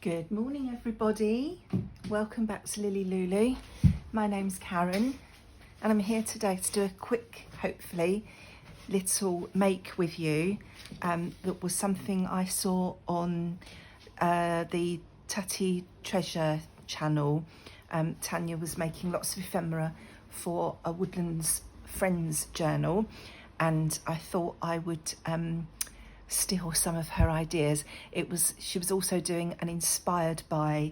Good morning, everybody. Welcome back to Lily Lulu. My name's Karen, and I'm here today to do a quick, hopefully, little make with you. That was something I saw on the Tatty Treasure channel. Tanya was making lots of ephemera for a Woodlands Friends journal, and I thought I would steal some of her ideas. She was also doing an inspired by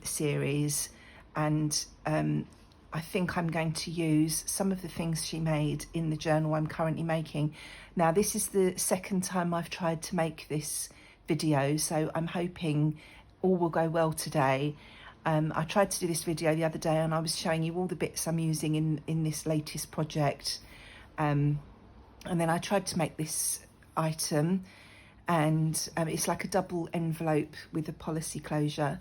series, and I think I'm going to use some of the things she made in the journal I'm currently making. Now, this is the second time I've tried to make this video, so I'm hoping all will go well today. I tried to do this video the other day and I was showing you all the bits I'm using in this latest project, and then I tried to make this item, and it's like a double envelope with a policy closure,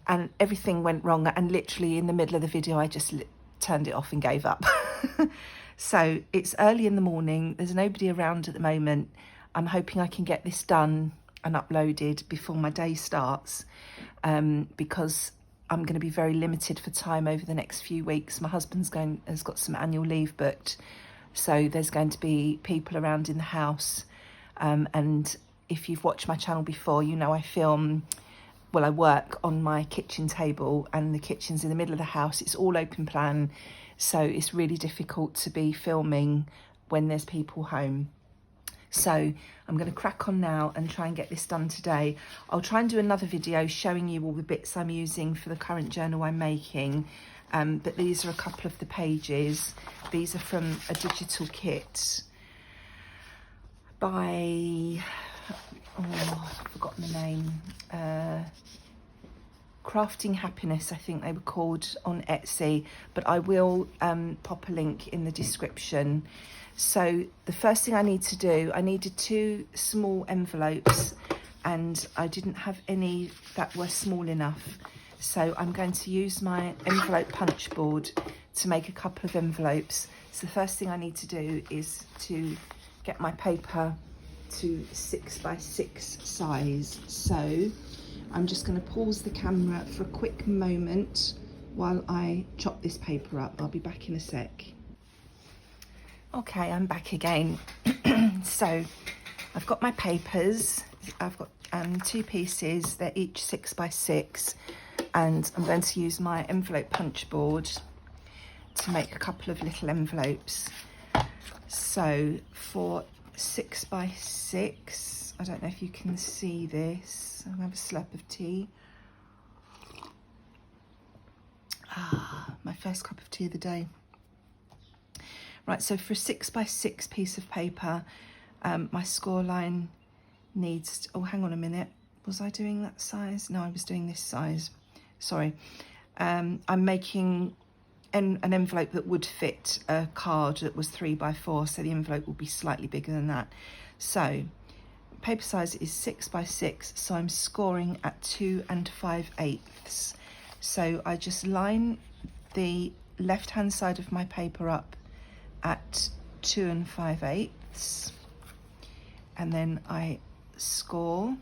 and everything went wrong, and literally in the middle of the video I just turned it off and gave up. So it's early in the morning, there's nobody around at the moment. I'm hoping I can get this done and uploaded before my day starts, because I'm going to be very limited for time over the next few weeks. My husband's has got some annual leave booked, so there's going to be people around in the house. And if you've watched my channel before, you know I work on my kitchen table, and the kitchen's in the middle of the house. It's all open plan, so it's really difficult to be filming when there's people home. So I'm going to crack on now and try and get this done today. I'll try and do another video showing you all the bits I'm using for the current journal I'm making. But these are a couple of the pages. These are from a digital kit by, I've forgotten the name, Crafting Happiness, I think they were called, on Etsy, but I will pop a link in the description. So the first thing I need to do, I needed 2 small envelopes, and I didn't have any that were small enough. So I'm going to use my envelope punch board to make a couple of envelopes. So the first thing I need to do is to get my paper to 6x6 size. So I'm just going to pause the camera for a quick moment while I chop this paper up. I'll be back in a sec. Okay, I'm back again. So I've got my papers. I've got 2 pieces. They're each 6x6. And I'm going to use my envelope punch board to make a couple of little envelopes. So for 6x6, I don't know if you can see this. I'll have a slurp of tea. My first cup of tea of the day. Right, so for a 6x6 piece of paper, my score line needs, oh, hang on a minute. Was I doing that size? No, I was doing this size. Sorry. I'm making an envelope that would fit a card that was 3x4, so the envelope will be slightly bigger than that. So paper size is 6x6, so I'm scoring at 2 5/8. So I just line the left hand side of my paper up at 2 5/8, and then I score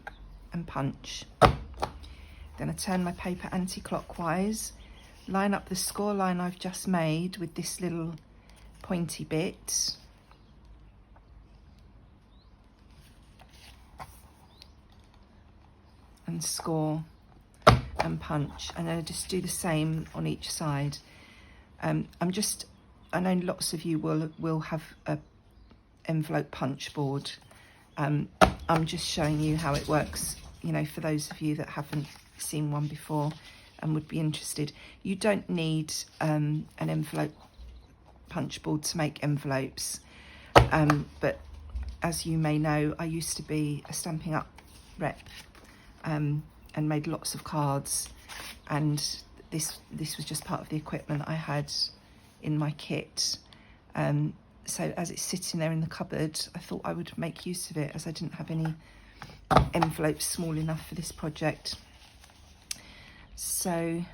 and punch. Then I turn my paper anti-clockwise, line up the score line I've just made with this little pointy bit, and score and punch, and then I just do the same on each side. I know lots of you will have a envelope punch board. I'm just showing you how it works, you know, for those of you that haven't seen one before and would be interested. You don't need an envelope punch board to make envelopes, but as you may know, I used to be a Stampin' Up rep, and made lots of cards, and this was just part of the equipment I had in my kit. So as it's sitting there in the cupboard, I thought I would make use of it, as I didn't have any envelopes small enough for this project. So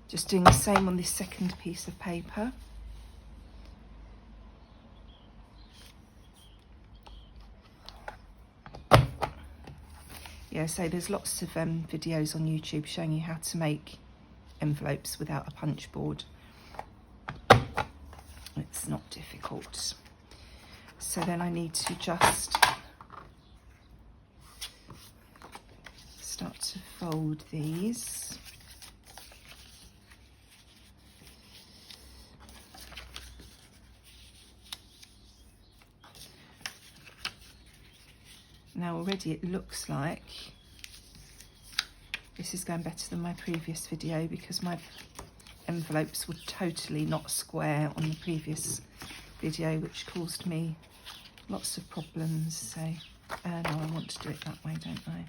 just doing the same on this second piece of paper. Yeah, so there's lots of videos on YouTube showing you how to make envelopes without a punch board. It's not difficult. So then I need to just start to fold these. Now already it looks like this is going better than my previous video, because my envelopes were totally not square on the previous video, which caused me lots of problems. So no, I want to do it that way, don't I?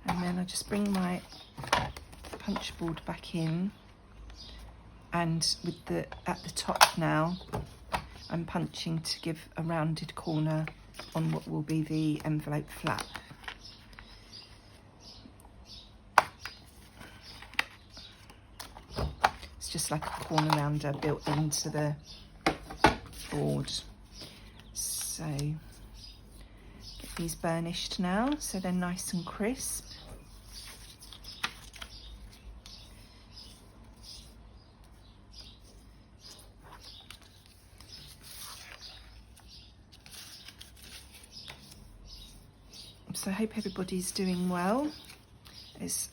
And then I just bring my punch board back in, and with at the top now I'm punching to give a rounded corner on what will be the envelope flap. It's just like a corner rounder built into the board. So get these burnished now so they're nice and crisp. So I hope everybody's doing well. It's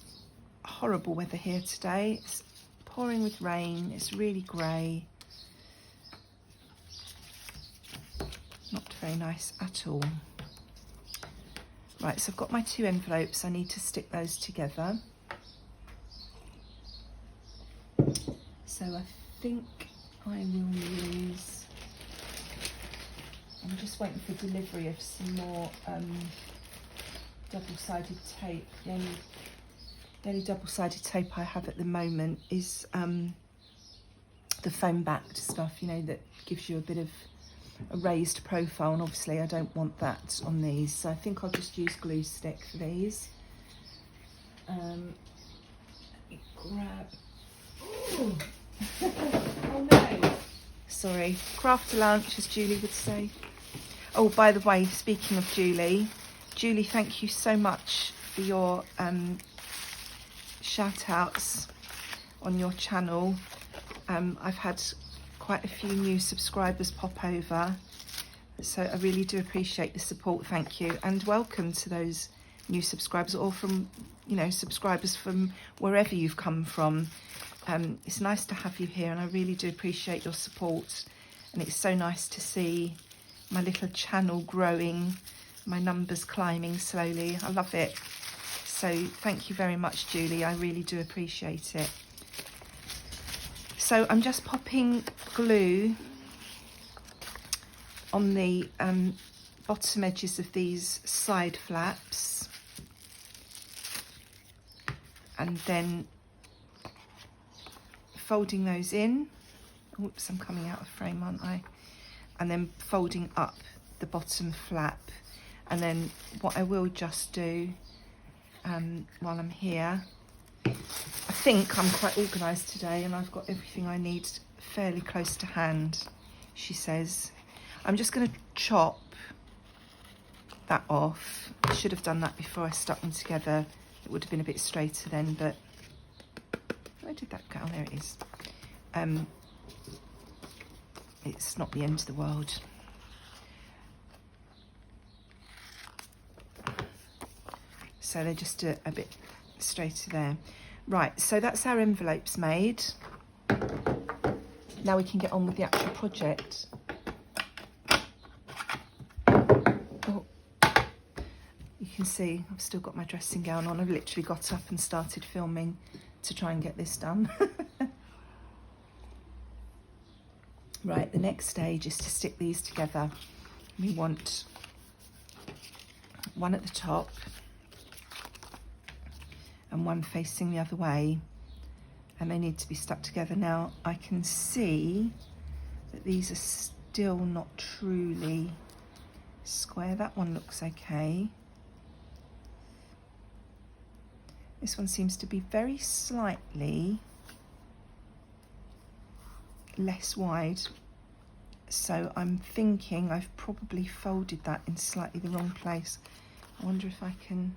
horrible weather here today. It's pouring with rain. It's really grey. Not very nice at all. Right, so I've got my 2 envelopes. I need to stick those together. So I think I will use, I'm just waiting for delivery of some more double-sided tape. The only double-sided tape I have at the moment is the foam backed stuff, you know, that gives you a bit of a raised profile, and obviously I don't want that on these, so I think I'll just use glue stick for these. Let me grab, oh no, sorry, craft a lunch, as Julie would say. Oh, by the way, speaking of Julie, thank you so much for your shout outs on your channel. I've had quite a few new subscribers pop over, so I really do appreciate the support. Thank you, and welcome to those new subscribers, or from, you know, subscribers from wherever you've come from. It's nice to have you here, and I really do appreciate your support, and it's so nice to see my little channel growing, my numbers climbing slowly. I love it. So thank you very much, Julie. I really do appreciate it. So I'm just popping glue on the bottom edges of these side flaps, and then folding those in. Oops, I'm coming out of frame, aren't I? And then folding up the bottom flap. And then what I will just do while I'm here, I think I'm quite organised today, and I've got everything I need fairly close to hand, she says. I'm just going to chop that off. I should have done that before I stuck them together. It would have been a bit straighter then, but where did that go? There it is. It's not the end of the world. So they're just a bit straighter there. Right, so that's our envelopes made. Now we can get on with the actual project. Oh, you can see I've still got my dressing gown on. I've literally got up and started filming to try and get this done. Right, the next stage is to stick these together. We want one at the top and one facing the other way, and they need to be stuck together. Now I can see that these are still not truly square. That one looks okay. This one seems to be very slightly less wide. So I'm thinking I've probably folded that in slightly the wrong place. I wonder if I can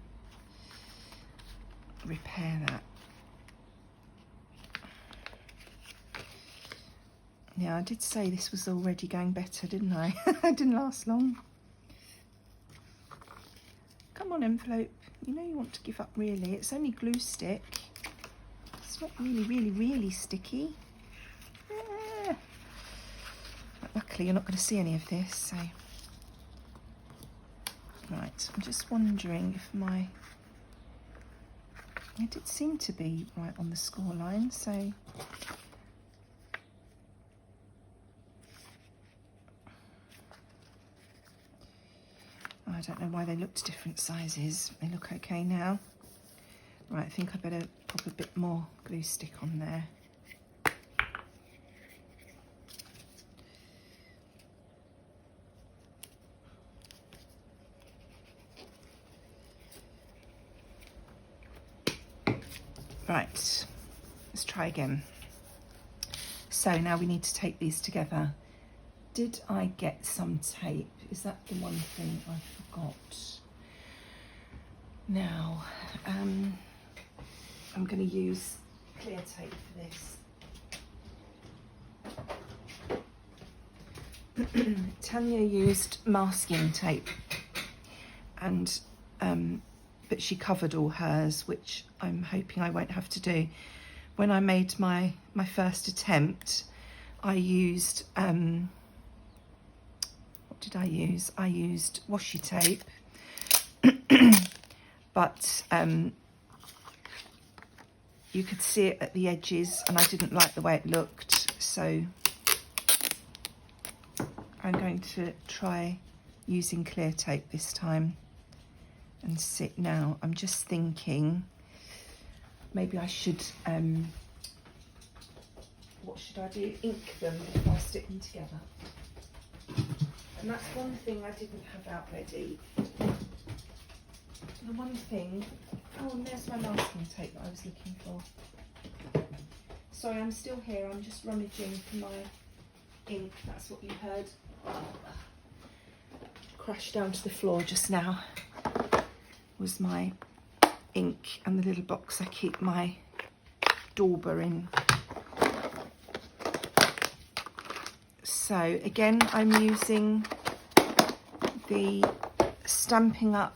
repair that. Yeah, I did say this was already going better, didn't I? It didn't last long. Come on, envelope. You know you want to give up, really. It's only glue stick. It's not really sticky. Yeah. Luckily, you're not going to see any of this, so... Right, I'm just wondering if my... It did seem to be right on the score line, so... I don't know why they looked different sizes. They look okay now. Right, I think I better pop a bit more glue stick on there. Right, let's try again. So now we need to tape these together. Did I get some tape? Is that the one thing I forgot? Now, I'm going to use clear tape for this. Tanya used masking tape, and but she covered all hers, which I'm hoping I won't have to do. When I made my first attempt, I used what did I use? I used washi tape, but you could see it at the edges, and I didn't like the way it looked, so I'm going to try using clear tape this time and sit. Now I'm just thinking maybe I should what should I do? Ink them before I stick them together. And that's one thing I didn't have out ready. The one thing, oh, and there's my masking tape that I was looking for. Sorry, I'm still here. I'm just rummaging for my ink. That's what you heard. Crashed down to the floor just now was my ink and the little box I keep my dauber in. So again, I'm using the Stampin' Up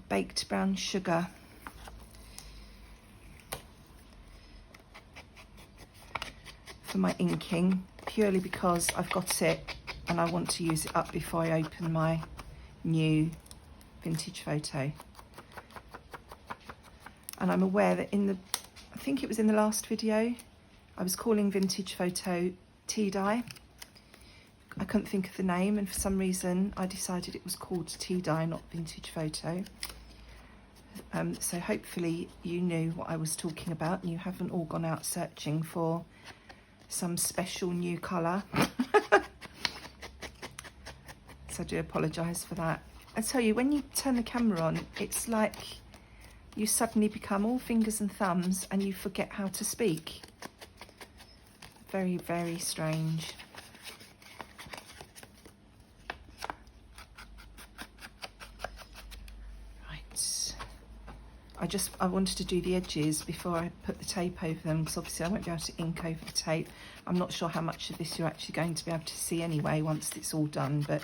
baked brown sugar. For my inking, purely because I've got it and I want to use it up before I open my new vintage photo. And I'm aware that I think it was in the last video, I was calling vintage photo tea dye. I couldn't think of the name, and for some reason I decided it was called tea dye, not vintage photo. So hopefully you knew what I was talking about and you haven't all gone out searching for some special new colour. So I do apologise for that. I tell you, when you turn the camera on, it's like you suddenly become all fingers and thumbs and you forget how to speak. Very, very strange. Right. I wanted to do the edges before I put the tape over them, because obviously I won't be able to ink over the tape. I'm not sure how much of this you're actually going to be able to see anyway once it's all done, but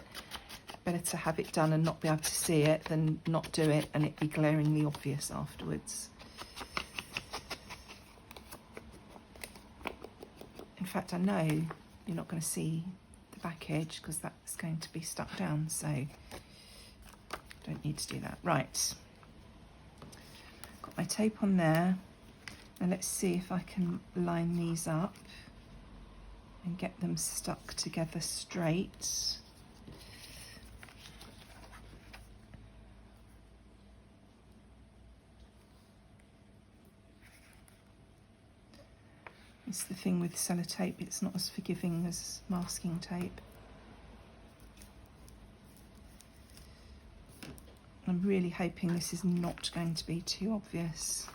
better to have it done and not be able to see it than not do it and it be glaringly obvious afterwards. In fact, I know you're not going to see the back edge because that's going to be stuck down, so don't need to do that. Right, got my tape on there, and let's see if I can line these up and get them stuck together straight. It's the thing with sellotape, it's not as forgiving as masking tape. I'm really hoping this is not going to be too obvious.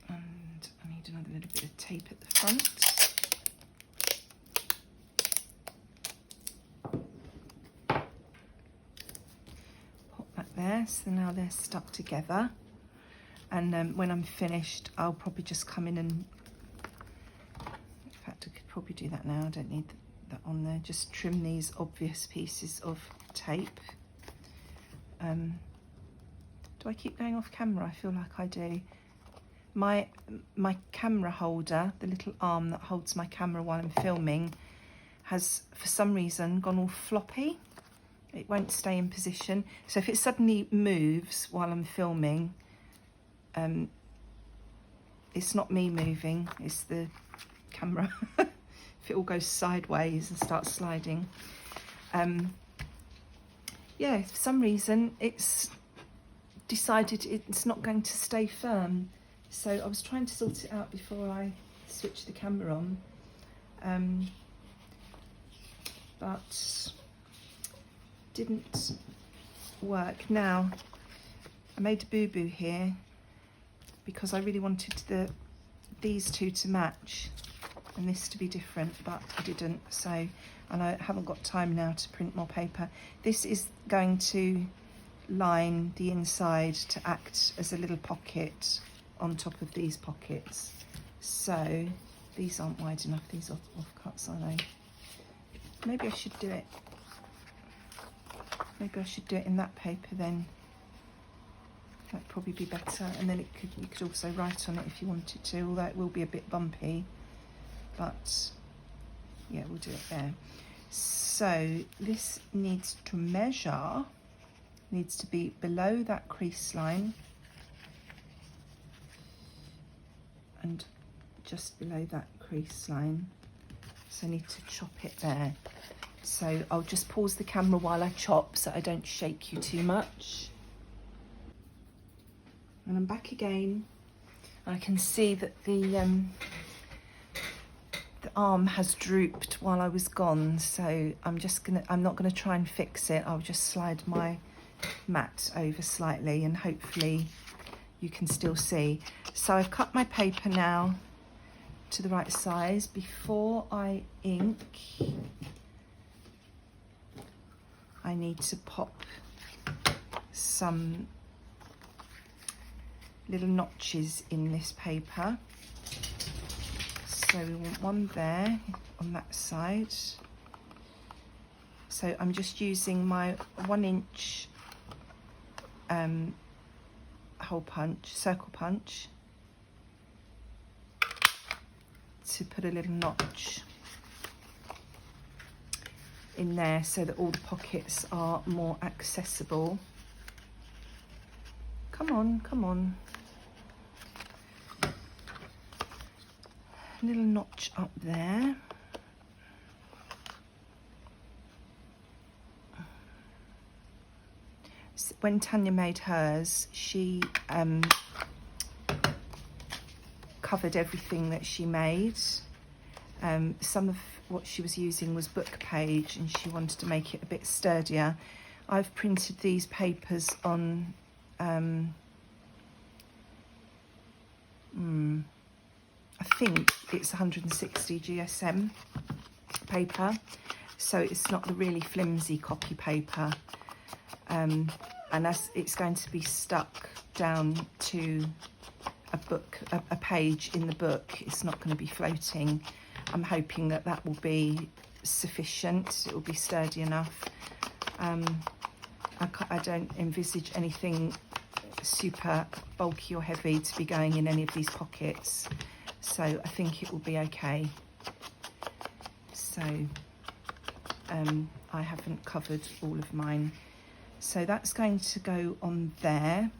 And I need another little bit of tape at the front. Pop that there, so now they're stuck together. And when I'm finished, I'll probably just come in and, in fact, I could probably do that now. I don't need that on there. Just trim these obvious pieces of tape. Do I keep going off camera? I feel like I do. My camera holder, the little arm that holds my camera while I'm filming, has for some reason gone all floppy. It won't stay in position. So if it suddenly moves while I'm filming, it's not me moving, it's the camera. If it all goes sideways and starts sliding. Yeah, for some reason it's decided it's not going to stay firm. So I was trying to sort it out before I switched the camera on. But didn't work. Now, I made a boo-boo here because I really wanted these two to match and this to be different, but I didn't. So, and I haven't got time now to print more paper. This is going to line the inside to act as a little pocket on top of these pockets. So these aren't wide enough, these are offcuts, are they? Maybe I should do it. Maybe I should do it in that paper then. That'd probably be better. And then you could also write on it if you wanted to, although it will be a bit bumpy. But yeah, we'll do it there. So this needs to measure, needs to be below that crease line and just below that crease line. So I need to chop it there. So I'll just pause the camera while I chop so I don't shake you too much. And I'm back again. I can see that the arm has drooped while I was gone, so I'm not gonna try and fix it. I'll just slide my mat over slightly and hopefully you can still see. So I've cut my paper now to the right size. Before I ink, I need to pop some little notches in this paper. So we want one there on that side. So I'm just using my 1 inch hole punch, circle punch, to put a little notch in there so that all the pockets are more accessible. Come on, come on. A little notch up there. When Tanya made hers, she covered everything that she made. Some of what she was using was book page and she wanted to make it a bit sturdier. I've printed these papers on I think it's 160 GSM paper, so it's not the really flimsy copy paper, and as it's going to be stuck down to a page in the book, it's not going to be floating. I'm hoping that that will be sufficient, it will be sturdy enough. I don't envisage anything super bulky or heavy to be going in any of these pockets, so I think it will be okay. So I haven't covered all of mine, so that's going to go on there,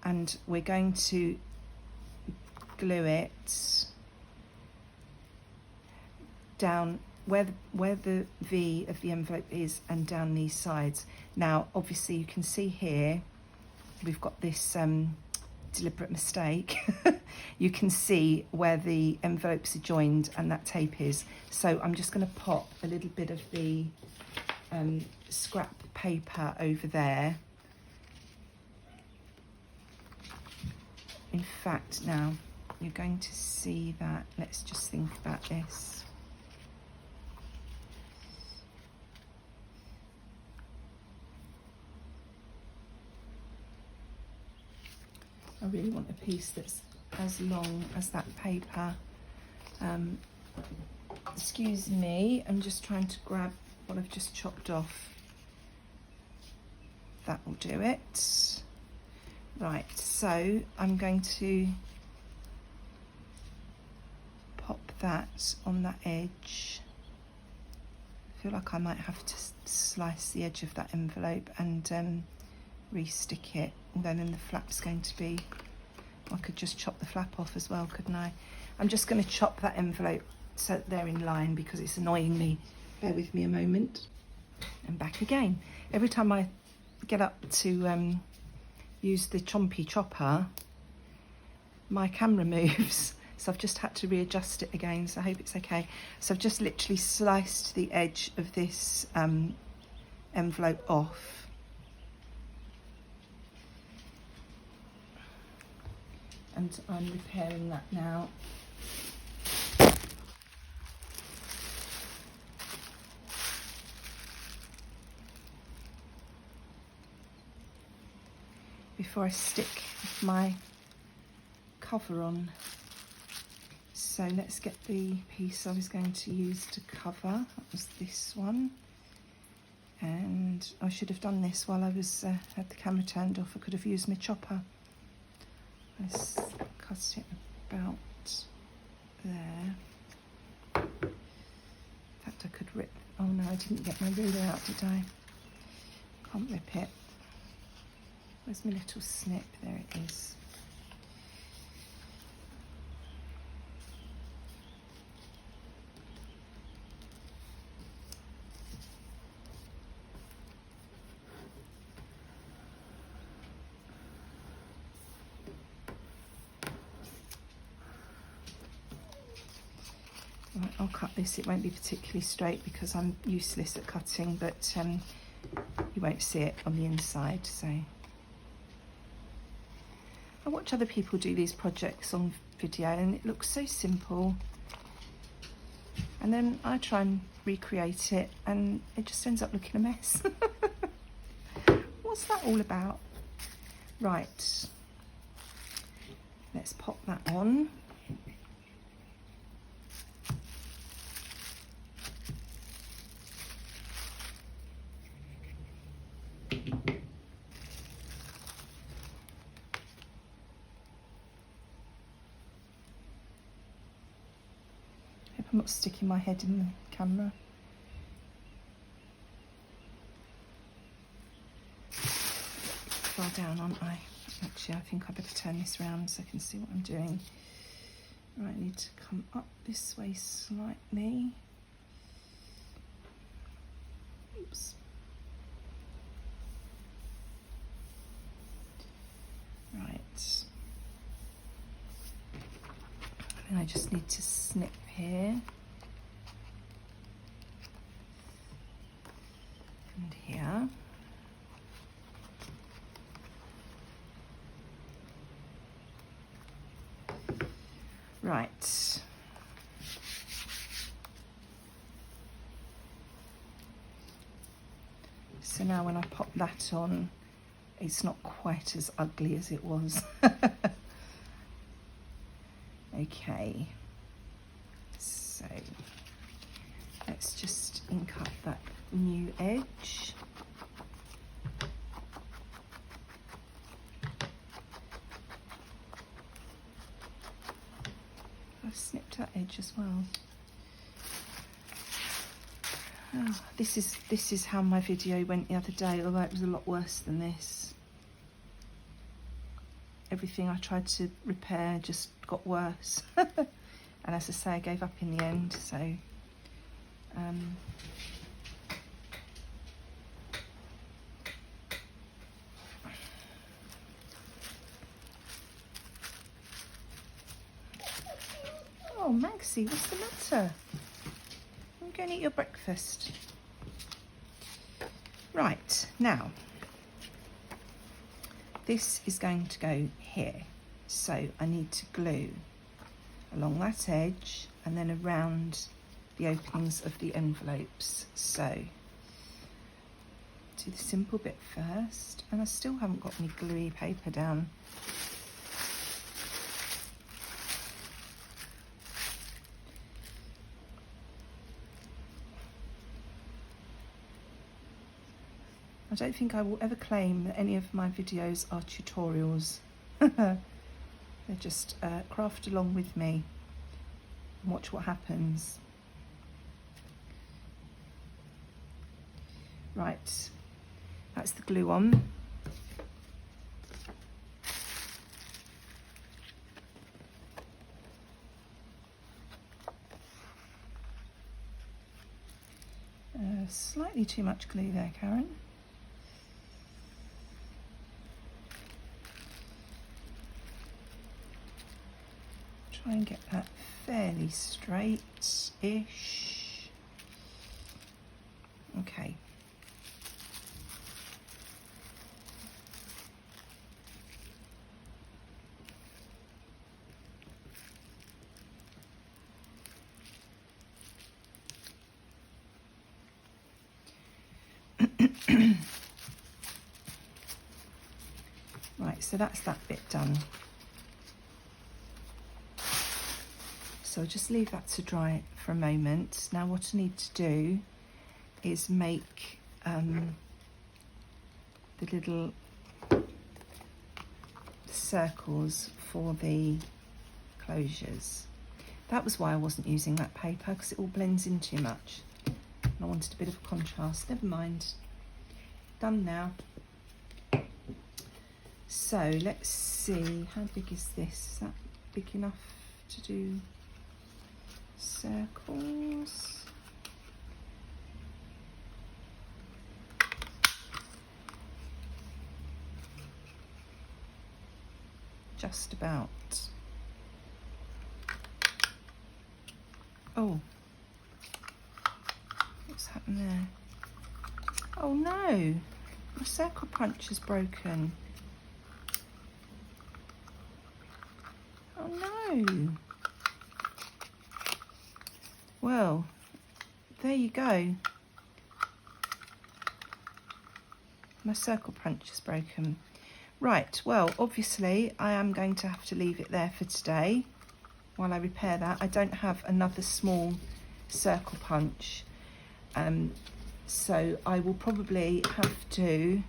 and we're going to glue it down where the V of the envelope is and down these sides. Now obviously you can see here we've got this deliberate mistake, you can see where the envelopes are joined and that tape is. So I'm just going to pop a little bit of the scrap paper over there. In fact, now you're going to see that. Let's just think about this. I really want a piece that's as long as that paper. Excuse me, I'm just trying to grab what I've just chopped off. That will do it. Right, so I'm going to pop that on that edge. I feel like I might have to slice the edge of that envelope and re-stick it, and then the flap's going to be, I could just chop the flap off as well, couldn't I? I'm just going to chop that envelope so that they're in line because it's annoying me. Bear with me a moment. And back again. Every time I get up to use the chompy chopper, my camera moves, so I've just had to readjust it again, so I hope it's okay. So I've just literally sliced the edge of this envelope off. And I'm repairing that now. Before I stick my cover on. So let's get the piece I was going to use to cover. That was this one. And I should have done this while I was had the camera turned off. I could have used my chopper. Let's cut it about there. In fact, I could rip. Oh no, I didn't get my ruler out, did I? Can't rip it. Where's my little snip? There it is. Right, I'll cut this. It won't be particularly straight because I'm useless at cutting, but you won't see it on the inside. So I watch other people do these projects on video and it looks so simple, and then I try and recreate it and it just ends up looking a mess. What's that all about? Right, let's pop that on. I'm not sticking my head in the camera. Far down, aren't I? Actually, I think I better turn this around so I can see what I'm doing. Right, I need to come up this way slightly. Oops. Right. And I just need to snip here and here. Right. So now when I pop that on, it's not quite as ugly as it was. Okay. So let's just ink up that new edge. I've snipped that edge as well. Oh, this is how my video went the other day, although it was a lot worse than this. Everything I tried to repair just got worse. And as I say, I gave up in the end, so Roxy, what's the matter? I'm going to eat your breakfast. Right, now, this is going to go here. So I need to glue along that edge and then around the openings of the envelopes. So do the simple bit first, and I still haven't got any gluey paper down. I don't think I will ever claim that any of my videos are tutorials. They're just craft along with me and watch what happens. Right, that's the glue on. Slightly too much glue there, Karen. Try and get that fairly straight-ish. Okay. Right, so that's that bit done. So I'll just leave that to dry for a moment. Now what I need to do is make the little circles for the closures. That was why I wasn't using that paper, because it all blends in too much. And I wanted a bit of a contrast. Never mind. Done now. So let's see, how big is this? Is that big enough to do circles? Just about. Oh, what's happened there? Oh no, my circle punch is broken. Oh no. Well, there you go. My circle punch is broken. Right, well, obviously I am going to have to leave it there for today while I repair that. I don't have another small circle punch, so I will probably have to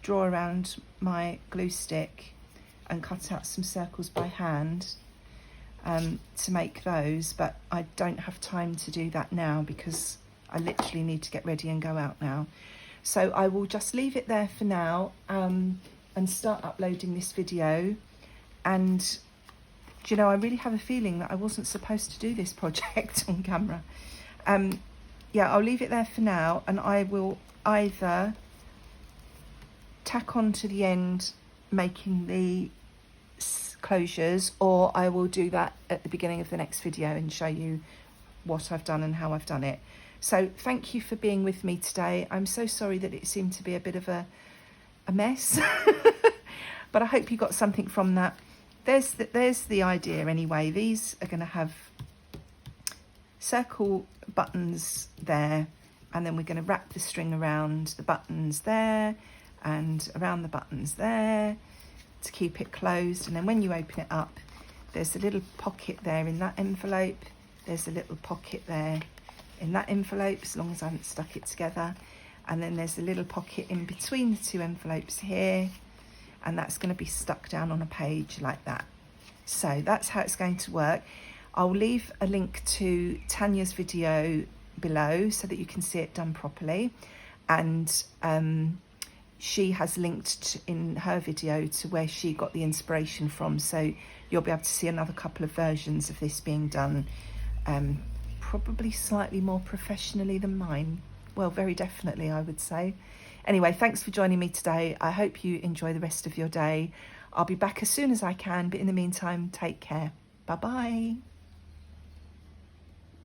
draw around my glue stick and cut out some circles by hand to make those, but I don't have time to do that now because I literally need to get ready and go out now. So I will just leave it there for now and start uploading this video. And do you know, I really have a feeling that I wasn't supposed to do this project on camera. Yeah, I'll leave it there for now, and I will either tack on to the end making the closures, or I will do that at the beginning of the next video and show you what I've done and how I've done it. So thank you for being with me today. I'm so sorry that it seemed to be a bit of a mess, but I hope you got something from that. There's the idea anyway. These are going to have circle buttons there, and then we're going to wrap the string around the buttons there and around the buttons there to keep it closed. And then when you open it up, there's a little pocket there in that envelope, there's a little pocket there in that envelope, as long as I haven't stuck it together, and then there's a little pocket in between the two envelopes here, and that's going to be stuck down on a page like that. So that's how it's going to work. I'll leave a link to Tanya's video below so that you can see it done properly, and she has linked in her video to where she got the inspiration from, so you'll be able to see another couple of versions of this being done, probably slightly more professionally than mine. Well, very definitely, I would say. Anyway, thanks for joining me today. I hope you enjoy the rest of your day. I'll be back as soon as I can, but in the meantime, take care. Bye-bye.